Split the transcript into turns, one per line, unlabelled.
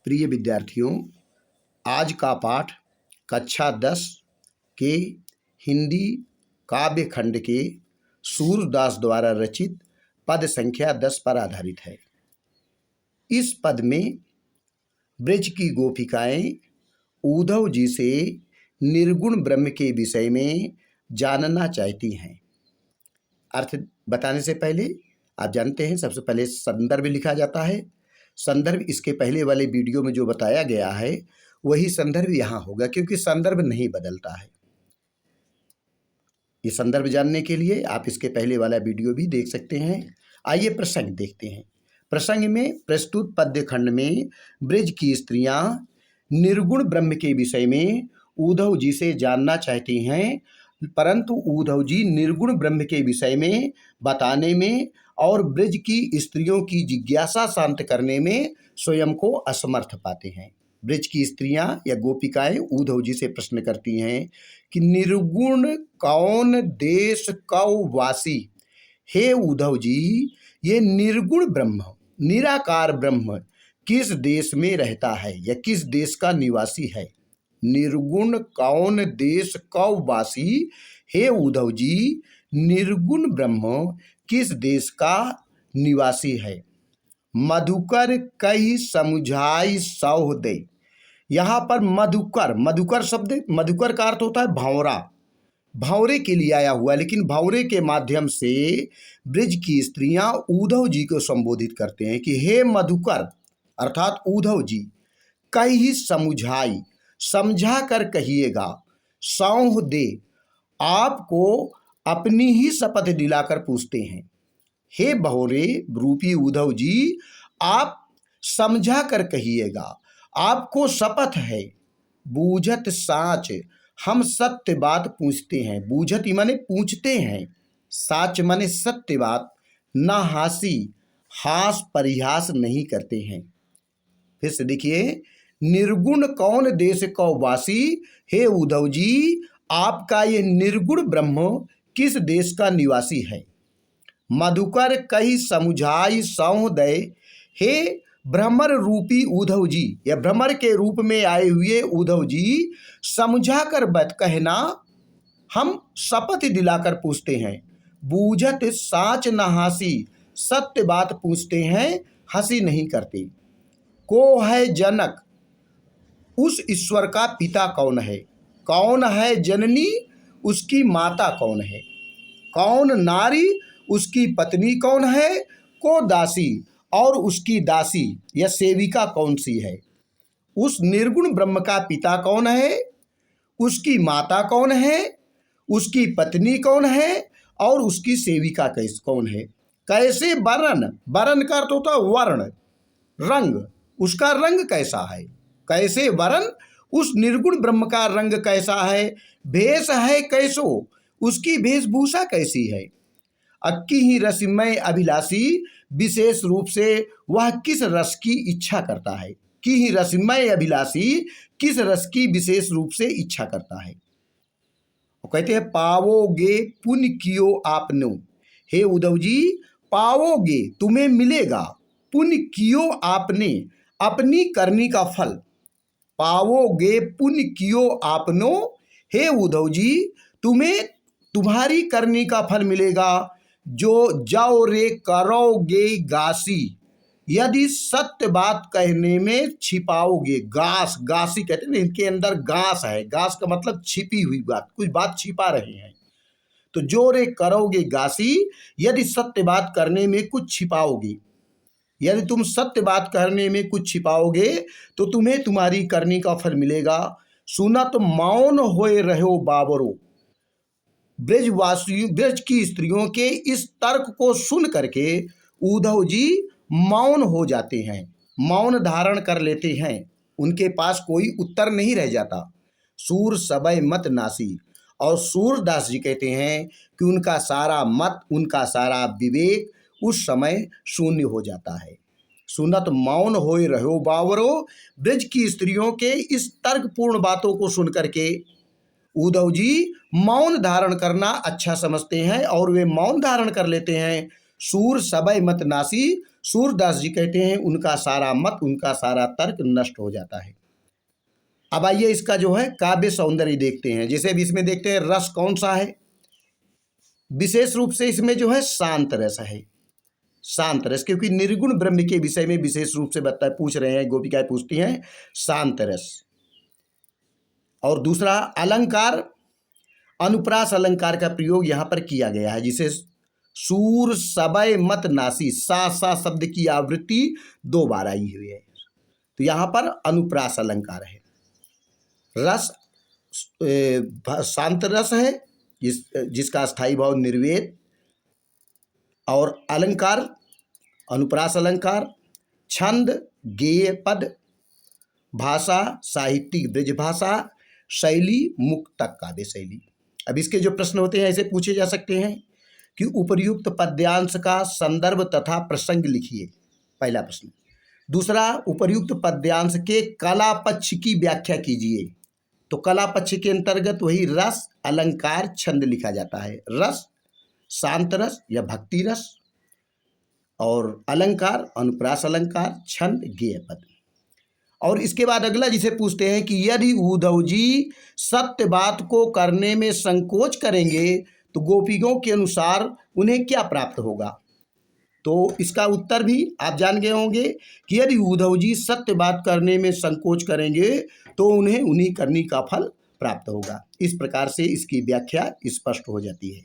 प्रिय विद्यार्थियों, आज का पाठ कक्षा 10 के हिंदी काव्य खंड के सूरदास द्वारा रचित पद संख्या 10 पर आधारित है। इस पद में ब्रज की गोपिकाएं उद्धव जी से निर्गुण ब्रह्म के विषय में जानना चाहती हैं। अर्थ बताने से पहले आप जानते हैं, सबसे पहले संदर्भ लिखा जाता है। संदर्भ इसके पहले वाले वीडियो में जो बताया गया है वही संदर्भ यहाँ होगा, क्योंकि संदर्भ नहीं बदलता है। ये संदर्भ जानने के लिए आप इसके पहले वाला वीडियो भी देख सकते हैं। आइए प्रसंग देखते हैं। प्रसंग में प्रस्तुत पद्य खंड में ब्रज की स्त्रियां निर्गुण ब्रह्म के विषय में उद्धव जी से जानना चाहती हैं, परंतु उद्धव जी निर्गुण ब्रह्म के विषय में बताने में और ब्रज की स्त्रियों की जिज्ञासा शांत करने में स्वयं को असमर्थ पाते हैं। ब्रज की स्त्रियां या गोपिकाएं उद्धव जी से प्रश्न करती हैं कि निर्गुण कौन देश कौ वासी। हे उद्धव जी, ये निर्गुण ब्रह्म, निराकार ब्रह्म किस देश में रहता है या किस देश का निवासी है। निर्गुण कौन देश कौ वासी। हे उद्धव जी, निर्गुण ब्रह्म किस देश का निवासी है। मधुकर कही समुझाई सौह दे। यहाँ पर मधुकर, मधुकर शब्द, मधुकर का अर्थ होता है भंवरा, भंवरे के लिए आया हुआ, लेकिन भंवरे के माध्यम से ब्रज की स्त्रियां उद्धव जी को संबोधित करते हैं कि हे मधुकर अर्थात उद्धव जी, कही समुझाई, समझा कर कहिएगा, सौह दे, आपको अपनी ही शपथ दिलाकर पूछते हैं। हे भंवरे रूपी उद्धव जी, आप समझा कर कहिएगा, आपको शपथ है। बूझत साच, हम सत्य बात पूछते हैं। बूझत माने पूछते हैं, साच माने सत्य बात, ना हासी, हास परिहास नहीं करते हैं। फिर से देखिए, निर्गुण कौन देश कौ वासी। हे उद्धव जी, आपका ये निर्गुण ब्रह्म किस देश का निवासी है। मधुकर कही समुझाई सौह दे। हे भ्रमर रूपी उद्धव जी या भ्रमर के रूप में आए हुए उद्धव जी, समझा कर बत कहना, हम शपथ दिलाकर पूछते हैं। बूझत साच न हासी, सत्य बात पूछते हैं, हंसी नहीं करते। को है जनक, उस ईश्वर का पिता कौन है। कौन है जननी, उसकी माता कौन है। कौन नारी, उसकी पत्नी कौन है। को दासी, और उसकी दासी या सेविका कौन सी है। उस निर्गुण ब्रह्म का पिता कौन है, उसकी माता कौन है, उसकी पत्नी कौन है और उसकी सेविका कौन है। कैसे वर्ण, वर्ण का अर्थ होता है वर्ण, रंग, उसका रंग कैसा है। कैसे वर्ण, उस निर्गुण ब्रह्म का रंग कैसा है। भेष है कैसो, उसकी वेशभूषा कैसी है। अक्की ही रसमय अभिलाषी, विशेष रूप से वह किस रस की इच्छा करता है। कि ही रसमय अभिलाषी, किस रस की विशेष रूप से इच्छा करता है। वो कहते हैं पावोगे पुण्य कियो आपनो। हे उद्धव जी, पाओगे तुम्हें मिलेगा, पुण्य कियो आपने, अपनी करनी का फल। पाओगे पुण्य कियो आपनो। हे उद्धव जी, तुम्हें तुम्हारी करनी का फल मिलेगा। जो जाओ रे करोगे गासी, यदि सत्य बात कहने में छिपाओगे। गास, गासी कहते हैं, इनके अंदर गास है। गास का मतलब छिपी हुई बात, कुछ बात छिपा रहे हैं। तो जो रे करोगे गासी, यदि सत्य बात करने में कुछ छिपाओगे, यदि तुम सत्य बात करने में कुछ छिपाओगे तो तुम्हें तुम्हारी करनी का फल मिलेगा। सुना तो मौन होए रहो बाबरो। ब्रजवासियों, ब्रज की स्त्रियों के इस तर्क को सुन करके उद्धव जी मौन हो जाते हैं, मौन धारण कर लेते हैं। उनके पास कोई उत्तर नहीं रह जाता। सूर सबय मत नासी, और सूरदास जी कहते हैं कि उनका सारा मत, उनका सारा विवेक उस समय शून्य हो जाता है। सुनत मौन होए रहो बावरो। ब्रज की स्त्रियों के इस तर्कपूर्ण बातों को सुन करके उद्धव जी मौन धारण करना अच्छा समझते हैं और वे मौन धारण कर लेते हैं। सूर सबय मत नासी। सूरदास जी कहते हैं उनका सारा मत, उनका सारा तर्क नष्ट हो जाता है। अब आइए इसका जो है काव्य सौंदर्य देखते हैं। जैसे अभी इसमें देखते हैं रस कौन सा है, विशेष रूप से इसमें जो है शांत रस है। शांत रस, क्योंकि निर्गुण ब्रह्म के विषय में विशेष रूप से पूछ रहे हैं, गोपिकाएं पूछती हैं शांत रस। और दूसरा अलंकार, अनुप्रास अलंकार का प्रयोग यहाँ पर किया गया है, जिसे सूर सबय मत नासी, सा शब्द की आवृत्ति 2 बार आई हुई है, तो यहाँ पर अनुप्रास अलंकार है। रस शांत रस है जिसका स्थायी भाव निर्वेद, और अलंकार अनुप्रास अलंकार, छंद गेय पद, भाषा साहित्यिक ब्रज भाषा, शैली मुक्तक काव्य शैली। अब इसके जो प्रश्न होते हैं ऐसे पूछे जा सकते हैं कि उपर्युक्त पद्यांश का संदर्भ तथा प्रसंग लिखिए, पहला प्रश्न। दूसरा, उपर्युक्त पद्यांश के कला पक्ष की व्याख्या कीजिए। तो कला पक्ष के अंतर्गत वही रस, अलंकार, छंद लिखा जाता है। रस शांत रस या भक्ति रस, और अलंकार अनुप्रास अलंकार, छंद गेय पद। और इसके बाद अगला जिसे पूछते हैं कि यदि उद्धव जी सत्य बात को करने में संकोच करेंगे तो गोपियों के अनुसार उन्हें क्या प्राप्त होगा। तो इसका उत्तर भी आप जान गए होंगे कि यदि उद्धव जी सत्य बात करने में संकोच करेंगे तो उन्हें उन्हीं करनी का फल प्राप्त होगा। इस प्रकार से इसकी व्याख्या स्पष्ट हो जाती है।